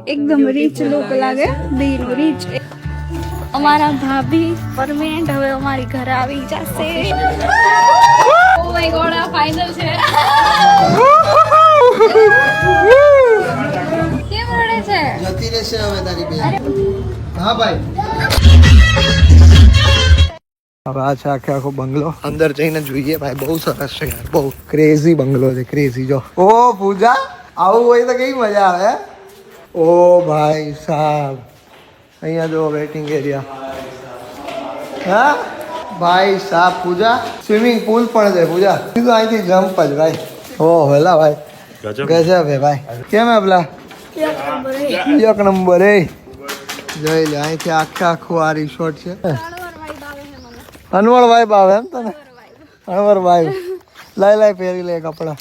एकदम rich look લાગે દીનું rich અમારા ભાભી પરમેનન્ટ હવે અમારી ઘરે આવી જશે ઓ માય ગોડ આ ફાઇનલ છે કેમ રડે છે જતી રહેશે હવે તારી બેન હા ભાઈ હવે આ છે આખે આખો બંગલો અંદર જઈને જોઈએ ભાઈ બહુ સરસ છે યાર બહુ ક્રેઝી બંગલો છે ક્રેઝી જો ઓ પૂજા આવું હોય તો કેવી મજા આવે ઓ ભાઈ સાહેબ અહીંયા જો વેટિંગ એરિયા હા ભાઈ સાહેબ પૂજા સ્વિમિંગ પુલ પણ છે પૂજા સીધું અહીંથી જમ્પ જ ભાઈ ઓ હેલા ભાઈ ગજબ હે ભાઈ કેમ હે પેલા એક નંબર એ જોઈ લે અહીંથી આખે આખું આ રિસોર્ટ છે અનવર વાઈબ આવે એમ તને અનવર વાઈબ લાય પહેરી લે કપડા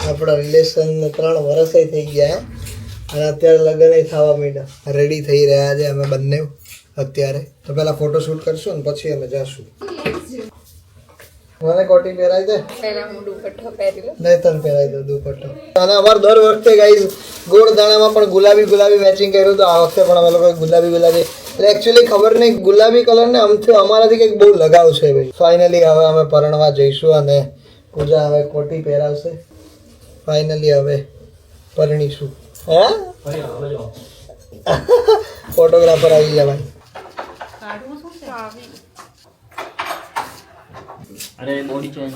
આપણા રિલેશન 3 વર્ષ થઈ ગયા અને અત્યારે લગ્ન થવા માંડ્યા રેડી થઈ રહ્યા છે અમે બંને અત્યારે તો પહેલા ફોટો શૂટ કરશું ને પછી અમે જાશું મને કોટી પહેરાઈ દે પહેલા હું દુપટ્ટો પહેરી લો નહીં તને પહેરાઈ દો દુપટ્ટો અને અમાર દર વખતે ગાઈસ ગોળ દાણામાં પણ ગુલાબી મેચિંગ કર્યું તો આ વખતે પણ અમે લોકો ગુલાબી એટલે એકચ્યુઅલી ખબર નહીં ગુલાબી કલર ને આમથી અમારાથી કંઈક બહુ લગાવ છે ભાઈ ફાઇનલી હવે અમે પરણવા જઈશું અને પૂજા હવે કોટી પહેરાવશે ફાઇનલી હવે પરણીશું હે ફોટોગ્રાફર આવી ગયા ભાઈ અરે બોડી ચેન્જ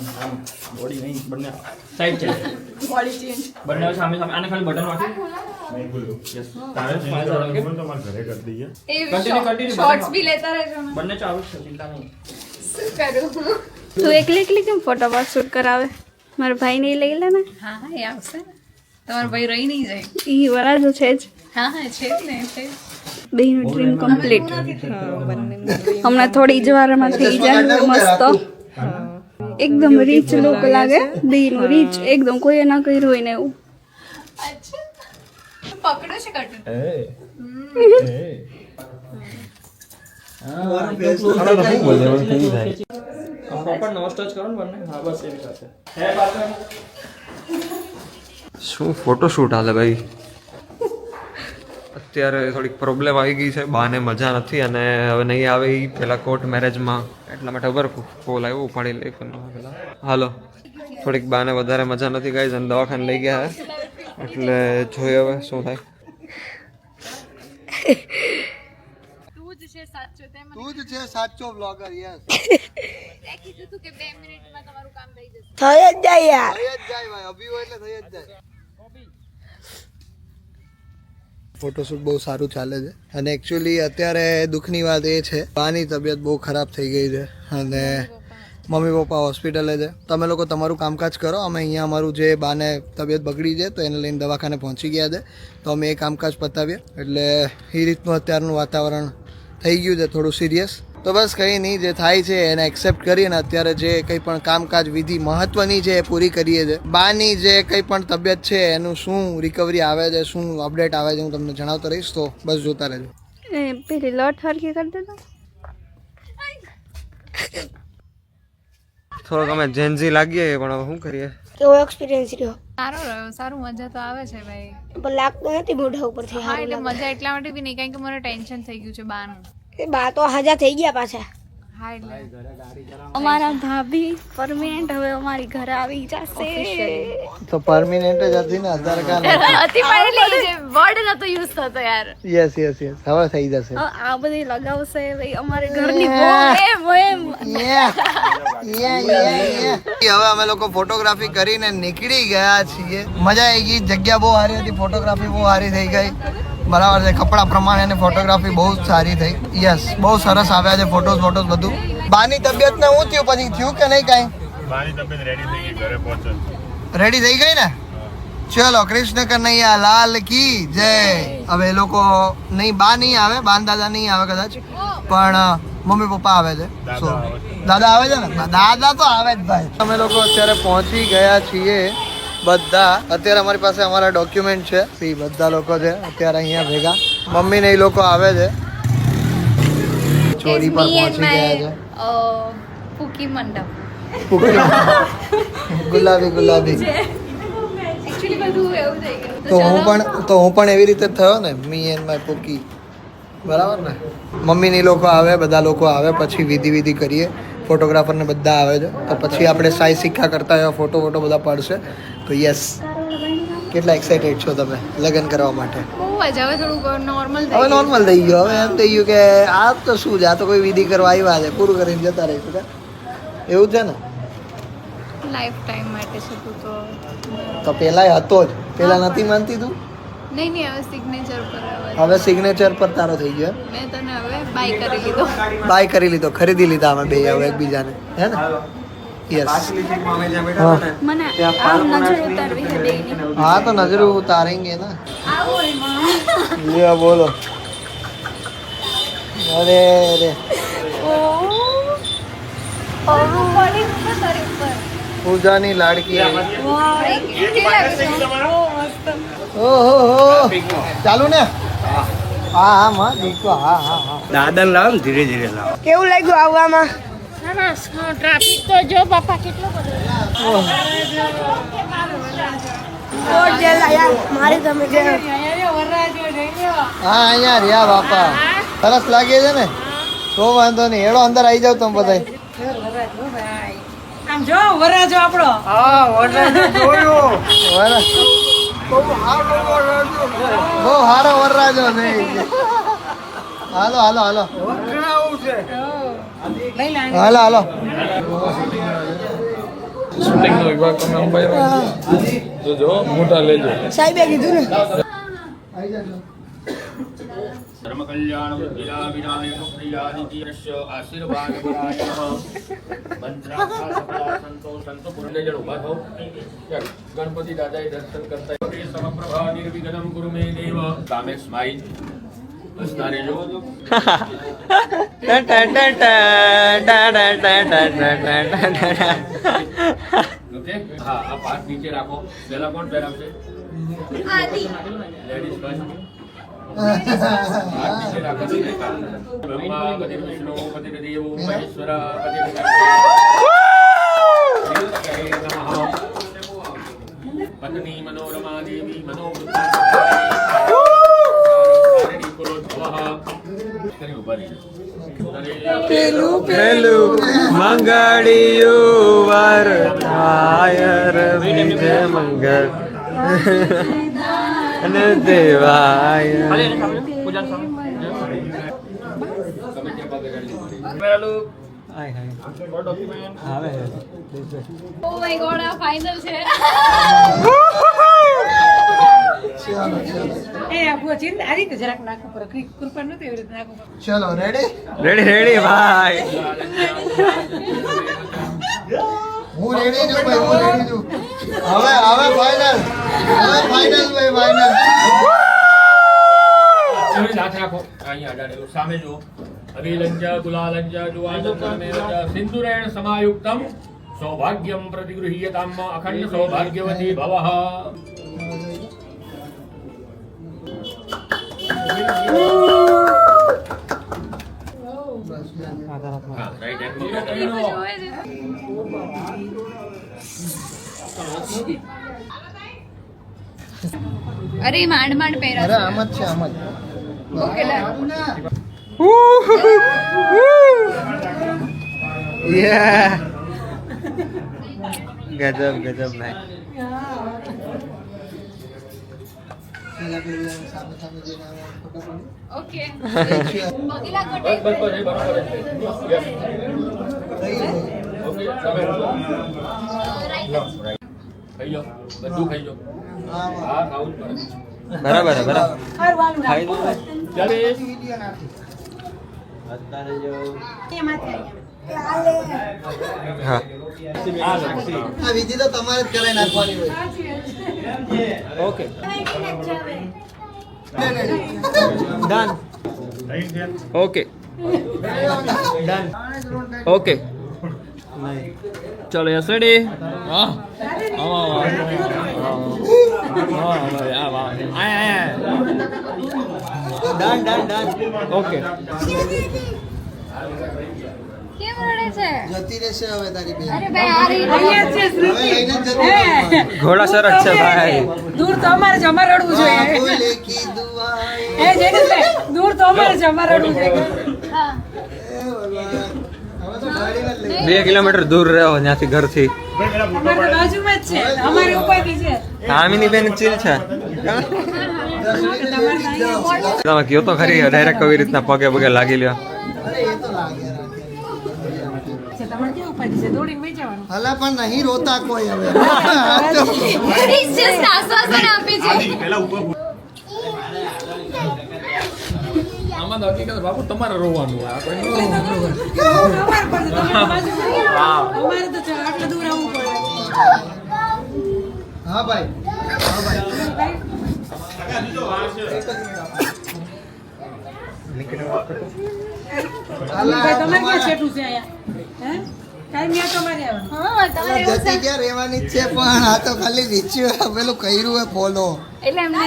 બોડી નહીં બંને સાઈડ ચેન્જ બોડી ચેન્જ બંને સામે સામે આને ખાલી બટન વાગી નહીં ખુલ્લું યસ તારે સ્માઈલ કરો કે તમાર ઘરે કરી દઈએ કન્ટિન્યુ શોર્ટ્સ ભી લેતા રહેજો બંને ચાલુ છે ચિંતા નહીં શું કરું તું એકલી કેમ ફોટો પાસ શૂટ કરાવે મારા ભાઈ ને લઈ લે ને હા હા એ આવશે ને તમારો ભાઈ રહી નહીં જાય ઈ વરાજો છે જ હા હા છે જ ને છે બેનું ડ્રીમ કમ્પ્લીટ હમણાં થોડી જ વારમાં થઈ જાય મસ્ત એકદમ રીચ લુક લાગે દીનું રીચ એકદમ કોઈએ ના કર્યું હોય ને એવું પકડો છે કટન પ્રોપર નોઝ ટચ કરો ને બંને હા બસ એની સાથે હે પાછળ શું ફોટોશૂટ હાલે ભાઈ અત્યારે થોડીક પ્રોબ્લેમ આવી ગઈ છે બાને મજા નથી અને હવે નહીં આવે એ પેલા કોર્ટ મેરેજમાં એટલા માટે ખબર કોલ આવ્યો ઉપાડી લઈ પેલા હાલો થોડીક બાને વધારે મજા નથી ગાઈ અને દવાખાને લઈ ગયા એટલે જોઈએ હવે શું થાય તું જ છે સાચો બ્લોગર યસ કીધું તું કે 2 મિનિટમાં તમારું કામ થઈ જશે થઈ જ જાય યાર થઈ જ જાય ભાઈ અભી હોય એટલે થઈ જ જાય ફોટોશૂટ બહુ સારું ચાલે છે અને એકચ્યુઅલી અત્યારે દુઃખની વાત એ છે બાની તબિયત બહુ ખરાબ થઈ ગઈ છે અને મમ્મી પપ્પા હોસ્પિટલે છે તમે લોકો તમારું કામકાજ કરો અમે અહીંયા અમારું જે બાને તબિયત બગડી છે તો એને લઈને દવાખાને પહોંચી ગયા છે તો અમે એ કામકાજ પતાવીએ એટલે એ રીતનું અત્યારનું વાતાવરણ થઈ ગયું છે થોડું સિરિયસ તો બસ કંઈ નહીં જે થાય છે એને એક્સેપ્ટ કરીને અત્યારે જે કંઈ પણ કામકાજ વિધિ મહત્વની છે એ પૂરી કરીએ છીએ બાની જે કંઈ પણ તબિયત છે એનું શું રિકવરી આવે છે શું અપડેટ આવે છે હું તમને જણાવતો રહીશ તો બસ જોતા રહેજો પેલી લોટ હરકી કરી દેતો થોડોક અમે જેન્ઝી લાગીએ પણ હવે શું કરીએ કેવો એક્સપિરિયન્સ રહ્યો સારો રહ્યો સારું મજા તો આવે છે ભાઈ પણ લાગતું નથી મોઢા ઉપરથી હા એટલે મજા એટલા માટે બી નહીં કારણ કે મને ટેન્શન થઈ ગયું છે બાનું એ બા તો હાજા થઈ ગયા પાછા હા એટલે અમારા ભાભી પરમેનન્ટ હવે અમારી ઘરે આવી જશે તો પરમિનન્ટ જ હતી ને આધાર કાર્ડ હતી પણ એટલે જે વર્ડ નતો યુઝ થતો યાર યસ હવે થઈ જશે આ બધી લગાવશે ભાઈ અમારે ઘરની બહુ એમ હવે અમે લોકો ફોટોગ્રાફી કરીને નીકળી ગયા છીએ મજા આવી ગઈ જગ્યા બહુ સારી હતી ફોટોગ્રાફી બહુ સારી થઈ ગઈ બરાબર છે કપડા પ્રમાણે ફોટોગ્રાફી બહુ સારી થઈ યસ બહુ સરસ આવ્યા છે ફોટોઝ બધું બાની તબિયત ને શું થયું પછી થયું કે નહીં કઈ બાની તબિયત રેડી થઈ ગઈ ઘરે પહોંચે રેડી થઈ ગઈ ને ચલો કૃષ્ણ કનૈયા લાલ કી જય હવે એ લોકો નહીં બા નહીં આવે બાન દાદા નહીં આવે કદાચ પણ મમ્મી પપ્પા આવે છે દાદા આવે છે ને દાદા તો આવે જ ભાઈ અમે લોકો અત્યારે પહોંચી ગયા છીએ બધા અત્યારે અમારી પાસે અમારા ડોક્યુમેન્ટ છે એ બધા લોકો છે અત્યારે અહીંયા ભેગા મમ્મી ને એ લોકો આવે છે ચોરી પર પહોંચી ગયા છે ફૂકી મંડપ ગુલાબી એકચ્યુઅલી બધું એવું થઈ ગયું. તો હું પણ એવી રીતે જ થયો ને, મી એન્ડ માય પોકી, બરાબર ને? મમ્મીની લોકો આવે, બધા લોકો આવે, પછી વિધિ કરીએ, ફોટોગ્રાફર ને બધા આવે છે, તો પછી આપણે સાઈ સિક્કા કરતા એવા ફોટો બધા પડશે. તો યસ, કેટલા એક્સાઇટેડ છો તમે લગ્ન કરવા માટે? બહુ જ હવે થોડું નોર્મલ હવે નોર્મલ થઈ ગયું. હવે એમ થઈ ગયું કે આ તો શું છે, આ તો કોઈ વિધિ કરવા આવ્યા છે, પૂરું કરીને જતા રહીશું. એવું છે ને? લાઈફ ટાઈમ માટે છે તું તો. તો પેલા હતો જ, પેલા નથી માનતી તું? નહીં હવે સિગ્નેચર પર આવે. હવે સિગ્નેચર પર તારો થઈ ગયો. મેં તને હવે બાય કરી લીધો. બાય કરી લીધો, ખરીદી લીધા અમે બે હવે એકબીજાને, હે ને? યસ. મને આમ નજર ઉતારવી છે બેયની. હા તો નજર ઉતારેંગે ના. આવો એમાં. લે બોલો. અરે અરે પડી ઉપર તારી ઉપર. પૂજાની લાડકી. વાહ, કેવી લાગે છે? બહુ મસ્ત. ઓહો હો. ચાલુ ને? હા માં દીકો. હા. દાદા લાવ ને ધીરે ધીરે લાવ. કેવું લાગ્યું આવવામાં? ટ્રાફિક તો જો બાપા કેટલો બધો. કોટ જેલા યાર, મારી તમે જે હા અહીંયા રહ્યા બાપા, સરસ લાગે છે ને? તો વાંધો નહીં, હેડો અંદર આવી જાવ તમે બધા. આમ જો વરાજો આપણો. બહુ સારો વરરાજો છે. હાલો હાલો શૂટિંગનો વિભાગ તમે અંબાઈ જો મોટા લેજો. સાહેબે કીધું ને. ધર્મ કલ્યાણ વિલા વિનાયક પ્રિયાદિત્યસ્ય આશીર્વાદ સંતો પુણ્ય જણ ઉભા થાઓ. ગણપતિ દાદાએ દર્શન કરતા સમપ્રભા નિર્વિઘ્નમ ગુરુ મે દેવ. સામે સ્માઈલ હસતા રહેજો. ઓકે હા, આ પાઠ નીચે રાખો. પહેલા કોણ પહેરાવશે? Ladies first. ब्रह्मा पति विष्णु पति देव महेश्वर पत्नी मनोरमा देवी પેલું મંગળિયું વર આયર વિજય મંગળ અને દેવાય. ઓ માય ગોડ, આ ફાઇનલ છે. એ આપો ચીન આ રીતે જરાક નાખો પર કૃપા નહોતી એવી રીતે નાખો. ચલો રેડી રેડી ભાઈ. હું રેડી છું ભાઈ, હું રેડી છું. હવે ફાઇનલ ભાઈ, ફાઇનલ. સાથે રાખો. અહીંયા અડાડેલું સામે જુઓ. અભિલંજા ગુલાલંજા જુઆ સિંદુરેણ સમાયુક્તમ સૌભાગ્યમ પ્રતિગૃહ્યતામ અખંડ સૌભાગ્યવતી ભવઃ. હા, રાઈટ હેન્ડ અરે માંડ અરે પહેરા. આમ જ છે, આમ જ. Okay done. ગજબ નાય. ઓકે. બસ બરોબર છે. ઓકે તમે ખાઈ લો, બધું ખાઈ લો. હા, ખાવું જ પડે. બરાબર ખાઈ લો. ચાલે. હા આ વિધિ તો તમારે જ કરાવી નાખવાની હોય. Okay done. Okay done. Okay ચલો યસ રેડી. હા ડન. ઓકે કેમ રડે છે? જતી રહેશે હવે તારી બેન. અરે ભાઈ આ રહી અહીંયા જ છે હવે શ્રુતિ. લઈને જ જતી રહેશે. ઘોડા સરસ છે ભાઈ. દૂર તો અમારે જ, અમારે રડવું જોઈએ. બોલે કી દુઆએ. એ જયદીપભાઈ, દૂર તો અમારે જ, અમારે રડવું જોઈએ. હા. એ ભગવાન. હવે તો ગાડીને જ લઈ 2 કિલોમીટર દૂર રહ્યો ત્યાંથી ઘરથી. અમારે તો બાજુમાં જ છે, અમારી ઉપાધિ છે. આમીની બેન ચીલ છે. તમે કયો તો ખરી ડાયરેક્ટ આવી રીતના પગે પગે લાગી લ્યો. અરે એ તો લાગે રાખે. છે, તમારે ક્યાં ઉપાધિ છે? દોડીને વહી જવાનું. હલા પણ નહીં રોતા કોઈ હવે. He's just આશ્વાસન આપે છે. આમાં તો હકીકત બાપુ તમારે રોવાનું હોય. આપણે ન રોવાનું. અમારે પણ છે, તમારે બાજુમાં. અમારે તો છે, આટલું દૂર આવવું પડે. હા ભાઈ. હા ભાઈ. ભાઈ, તમારે ક્યાં છેટું છે અહીંયા? હે? કાંઈ ન્યા તમારે આવવાનું. હા, તમારે એવું જતી ક્યાં રહેવાની જ છે પણ આ તો ખાલી રીચ્યું પેલું કર્યું હોય ફોલો. એટલે એમને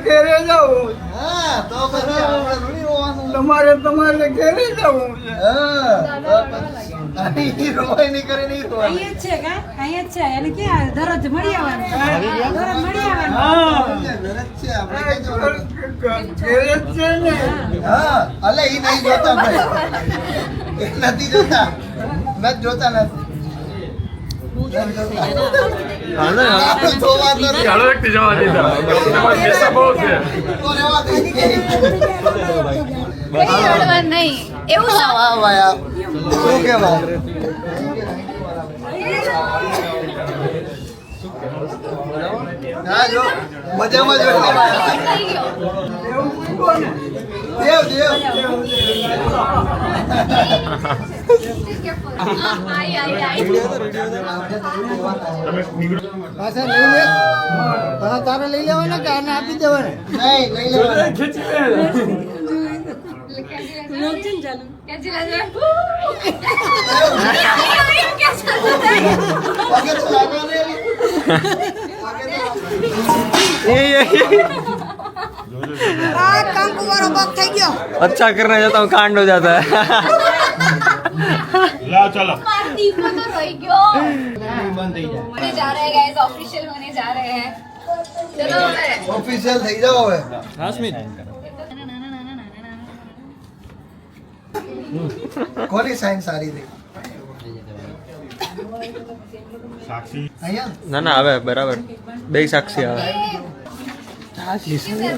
કઈ રહ્યો? હા તો પછી આપણે થોડી રોવાનું. તમારે ઘરે જવું છે. હા અહીં રોય નહીં કરે નહીં રોવાનું. અહીંયા જ છે કાં? અહીંયા જ છે. એને ક્યાં દરરોજ મળી આવવાનું? દરરોજ મળી આવવાનું. ઘરે જ છે આપણે કઈ જવાનું? ઘરે જ છે ને. હા અલે ઈ નહીં જોતા ભાઈ. એ નથી જોતા. મેં જોતા નથી. આપણે જોવા તો નહીં. ચાલો વ્યક્તિ જવા દીધા તમારે પૈસા બહુ છે તો રહેવા દે. કઈ રડવાનું નહીં. એવું વાહ, વાહ, વાહ, યાર. શું કહેવાય? હા જો મજામાં જો થઈ ગયો. દેવ દેવ આઈ આઈ પાછા લઈ લે હા તારે લઈ લેવાના કે આને આપી દેવાના નહીં લઈ લેવાના कैसी लग रही कैसा लग रहा है પગે તો લાગવા દે આ કંકુ વાળો પગ થઈ ગયો. अच्छा करने जाता हूँ कांड हो जाता है. લાવ ચાલો हमारे टीम में तो रह गयो होने जा रहे हैं गाइस ऑफिशियल होने जा रहे हैं चलो ઓફિશિયલ થઈ જાઓ હવે હા સ્મિત કોની સાઈન સારી થઈ સાક્ષી અહીંયા ના ના આવે બરાબર બે સાક્ષી આવે. सर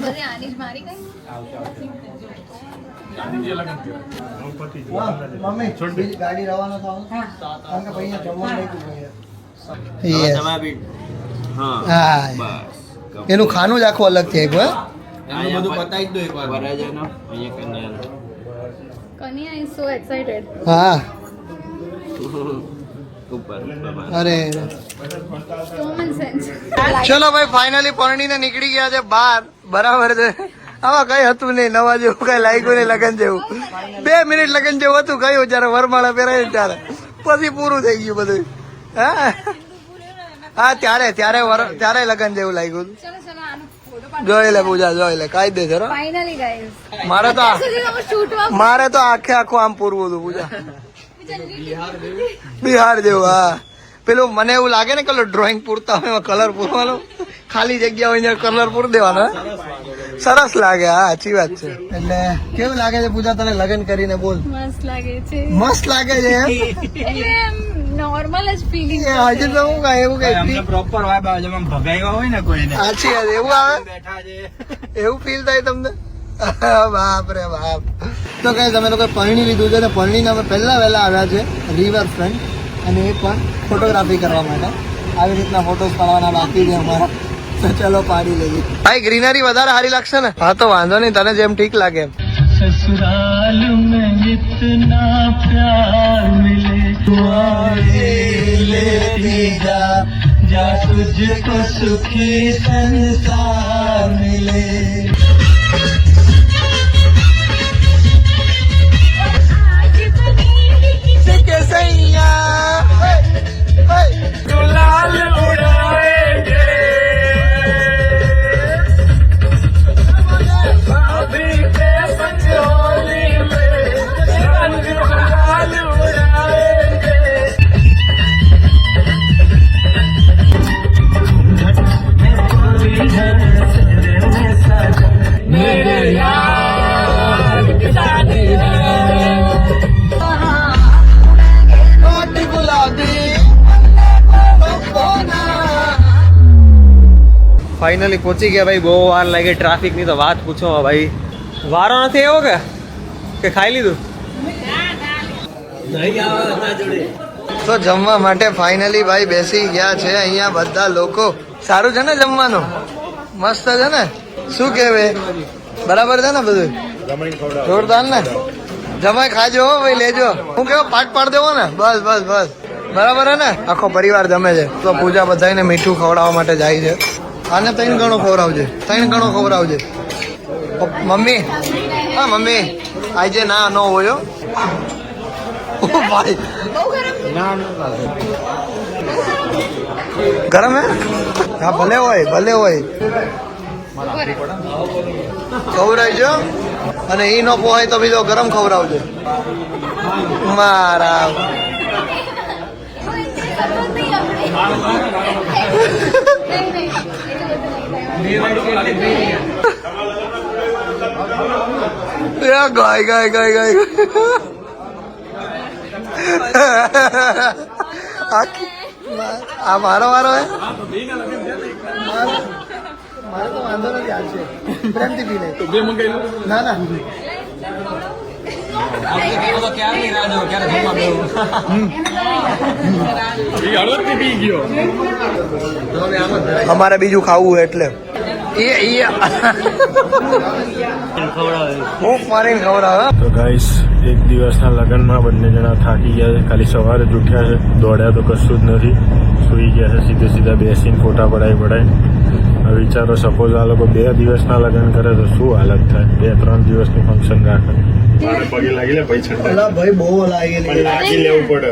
बजे आनी ज मारी गई હા, મમ્મી બીજી ગાડી રવાના થાવ કારણ કે ભાઈ જમવા નહીં હા એનું ખાનું જ આખું અલગ છે એક વાર એનું બધું બતાવી દો એકવાર ભરાય જાય ને અહીંયા कन्या इज सो एक्साइटेड હા ઉપર અરે कॉमन सेंस ચલો ભાઈ ફાઇનલી પરણીને નીકળી ગયા છે બહાર બરાબર છે આમાં કઈ હતું નહીં નવા જેવું કઈ લાગ્યું નહીં લગન જેવું 2 મિનિટ લગન જેવું હતું કયું જયારે વરમાળા પહેરાય ત્યારે પછી પૂરું થઈ ગયું બધું હા હા ત્યારે લગન જેવું લાગ્યું હતું चलो चलो आनो फोटो જોઈ લે પૂજા જોઈ લે કાયદેસર હો. फाइनली गाइस મારે તો शूट हुआ મારે તો આખે આખું આમ પૂરવું હતું પૂજા બિહાર જેવું હા પેલું મને એવું લાગે ને કે ડ્રોઈંગ પૂરતા હોય એમાં કલર પૂરવાનો ખાલી જગ્યા હોય ત્યાં કલર પૂર દેવાનો હે? સરસ લાગે હા સાચી વાત છે એટલે કેવું લાગે છે પૂજા તને લગ્ન કરીને બોલ मस्त लागे छे મસ્ત લાગે છે એમ? એટલે નોર્મલ જ ફીલિંગ એ હજી તો હું કાંઈ એવું કઈ પ્રોપર વાઇબ આવે જેમાં ભગાવ્યા હોય ને કોઈને સાચી વાત એવું આવે બેઠા છે એવું ફીલ થાય તમને બાપ રે બાપ તો કઈ તમે લોકો પરણી લીધું છે ને પરણીને અમે પહેલા વહેલા આવ્યા છે રિવર ફ્રન્ટ અને એ પણ ફોટોગ્રાફી કરવા માટે આવી રીતના ફોટોસ પાડવાના બાકી છે અમારા તો ચલો પાડી લઈએ ભાઈ ગ્રીનરી વધારે સારી લાગશે ને હા તો વાંધો નહીં તને જેમ ઠીક લાગે એમ ससुराल में इतना प्यार मिले लेती जा तुझको सुखी संसार मिले गुलाल उड़ाएंगे ફાઇનલી પહોંચી ગયા ભાઈ. બહુ વાર લાગી ટ્રાફિકની તો વાત પૂછો ભાઈ. વારો નથી એવો કે ખાઈ લીધું? તો જમવા માટે ફાઇનલી ભાઈ બેસી ગયા છે અહીંયા બધા લોકો. સારું છે ને જમવાનું? મસ્ત છે ને? શું કહેવે? બરાબર છે ને બધું? જોરદાર ને? જમાઈ ખાજો હો ભાઈ, લેજો. હું કેવો પાટ પાડ દેવો ને? બસ બસ બસ, બરાબર હે ને? આખો પરિવાર જમે છે. તો પૂજા બધાને મીઠું ખવડાવવા માટે જાય છે. આને 3 ગણો ખવડાવજે, 3 ગણો ખવડાવજે. મમ્મી, હા મમ્મી, આજે ના ન હોય ભાઈ. ગરમ હે? હા ભલે હોય, ભલે હોય. ખવડાવજો. અને ઈ નો પોહાય તો બીજો ગરમ ખવડાવજો. મારા ગાય ગાય ગાય ગાય. આ મારો વારો હે? મારે તો વાંધો નથી, આવશે પ્રેમથી પી લે. ના ના અમારે બીજું ખાવું એટલે તો ગાઈસ, એક દિવસના લગ્નમાં બંને જણા થાકી ગયા છે. ખાલી સવારે જ ઉઠ્યા છે, દોડ્યા તો કશું જ નથી. સુઈ ગયા છે સીધા બેસીને ફોટા પડાય. હવે વિચારો, સપોઝ આ લોકો 2 દિવસના લગ્ન કરે તો શું હાલત થાય? 2-3 દિવસનું ફંક્શન રાખે. પગે લાગી લે ભાઈ, ભાઈ બહુ લાગેલી રાખી લેવું પડે.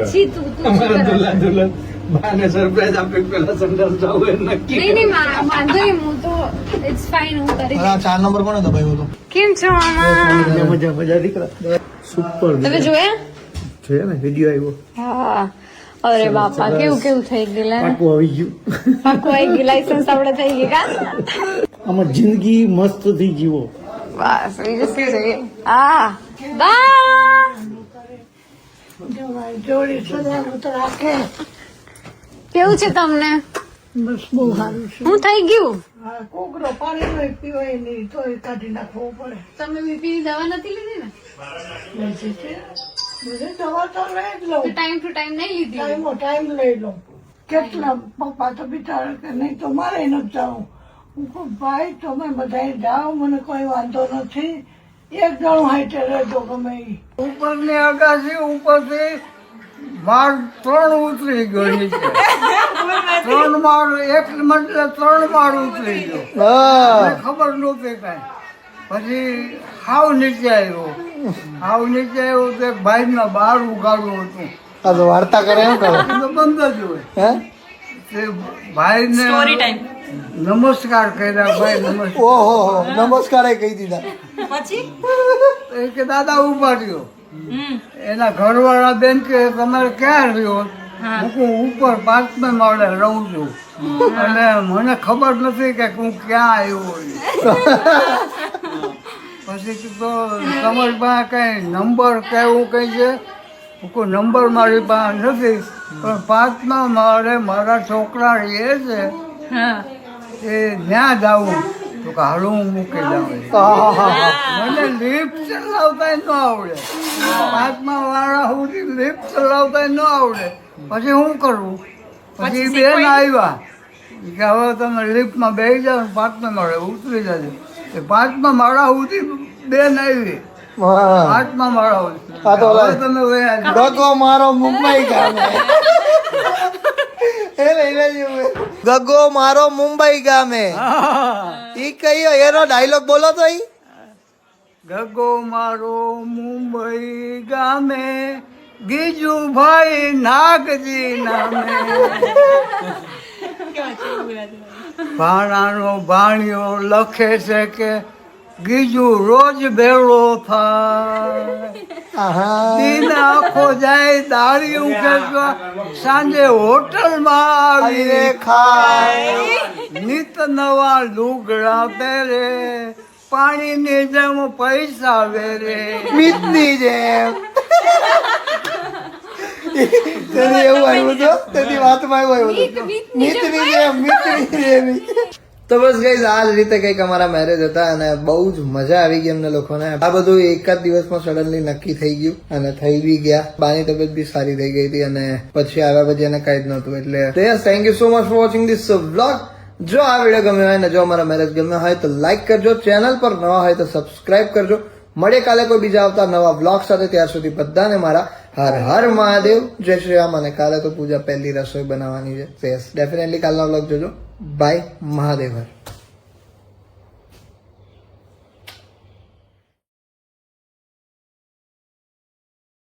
બાને સરપ્રાઈઝ આપે પેલા સંડાસ જાવ એ નક્કી. નહીં વાંધો નહીં, હું તો ઇટ્સ ફાઇન, હું કરી દઈશ. 4 નંબર કોને દબાવ્યો હતો? કેમ છો મામા? મજા દીકરા. સુપર. તમે જોયા? જોયા ને વિડિયો આવ્યો? હા. અરે બાપા, કેવું થઈ ગયું? પાકું આવી ગયું. પાકું આવી ગયું, લાયસન્સ આપણે થઈ ગયું કા? આમાં જિંદગી મસ્ત થી જીવો. બસ બીજું શું છે? હા બા જોડી સદાવત રાખે. કેવું છે તમને? બસ બહુ સારું છે. હું થઈ ગયું? હા, કોકરો પાણી નહીં પીવાય નહીં તોય કાઢી નાખવો પડે. તમે બીપી ની દવા નથી લીધી ને? નથી છે. બધે દવા તો લઈ જ લઉં. ટાઈમ ટુ ટાઈમ નહીં લીધી? ટાઈમ લઈ લઉં. કેટલા પપ્પા તો બિચારા કે નહીં તો મારે નથી જાઉં. હું કહું ભાઈ તમે બધા જાઓ, મને કોઈ વાંધો નથી. એક જણું હાઈટે રહેજો ગમે ઈ. ઉપરની અગાસી ઉપરથી માળ 3 ઉતરી ગઈ છે. 3 માળ, એક મતલબ 3 માળ ઉતરી ગયો. મને ખબર નહોતી કઈ. પછી હાવ નીચે આવ્યો તો એક ભાઈ બહાર ઉગાડવું હતું. આ તો વાર્તા કરે એમ કરે. તો બંધ જ હોય. હે? તે ભાઈને નમસ્કાર કર્યા. ભાઈ નમસ્કાર. ઓહો નમસ્કાર કહી દીધા. એ કે દાદા ઉભા રહ્યો. એના ઘરવાળા બેન કે તમારે ક્યાં રહ્યો? હું કહું ઉપર 5મે માળે રહું છું. અને મને ખબર નથી કે હું ક્યાં આવ્યો. પછી કીધું તમારી પાસે કઈ નંબર કેવું કઈ છે? હું કોઈ નંબર મારી પાસે નથી, પણ 5મા માળે મારા છોકરા રહે છે, એ ત્યાં જાઉં તો કે હાલો હું મૂકી જાઉં. મને લિફ્ટ ચલાવતા ન આવડે. 5મા માળા સુધી લિફ્ટ ચલાવતા ન આવડે. પછી શું કરવું? પછી બેન આવ્યા કે હવે તમે લિફ્ટમાં બેસી જાઓ, 5મા માળે ઉતરી જજો. એ 5મા માળા સુધી બેન આવી. 5મા માળા સુધી તમે ગગો મારો મુંબઈ ગામે. ગગો મારો મુંબઈ ગામે. ઈ કયો એનો ડાયલોગ બોલો તો ઈ. ગગો મારો મુંબઈ ગામે, ગીજુભાઈ નાગજી નામે. ભાણાનો ભાણિયો લખે છે કે ગીજુ રોજ ભેળો થાય. દિન આખો જાય દાળિયું ખેંચવા, સાંજે હોટલમાં આવીને ખાય. નિત નવા લુગડા પહેરે, પાણીની જેમ પૈસા વેરે. મિતની જેમ. તેની એવું આવ્યું હતું, તેની વાતમાં એવું આવ્યું હતું. મિતની જેમ, મિતની જેમ. તો બસ ગઈઝ આ જ રીતે કંઈક અમારા મેરેજ હતા અને બહુ જ મજા આવી ગઈ અમને લોકોને. આ બધું એક જ દિવસમાં સડનલી નક્કી થઈ ગયું અને થઈ બી ગયા. બાની તબિયત બી સારી થઈ ગઈ હતી અને પછી આવ્યા પછી એને કઈ જ નહોતું. એટલે yes, thank you so much for watching this vlog. જો આ વિડીયો ગમ્યો હોય ને જો અમારા મેરેજ ગમ્યો હોય તો લાઈક કરજો, ચેનલ પર નવા હોય તો સબસ્ક્રાઇબ કરજો. મળીએ કાલે કોઈ બીજા આવતા નવા વ્લોગ સાથે. ત્યાર સુધી બધાને મારા હર હર મહાદેવ, જય શ્રી રામ. અને કાલે તો પૂજા પહેલી રસોઈ બનાવવાની છે. યસ, ડેફિનેટલી કાલનો વ્લોગ જોજો. બાય મહાદેવ હર.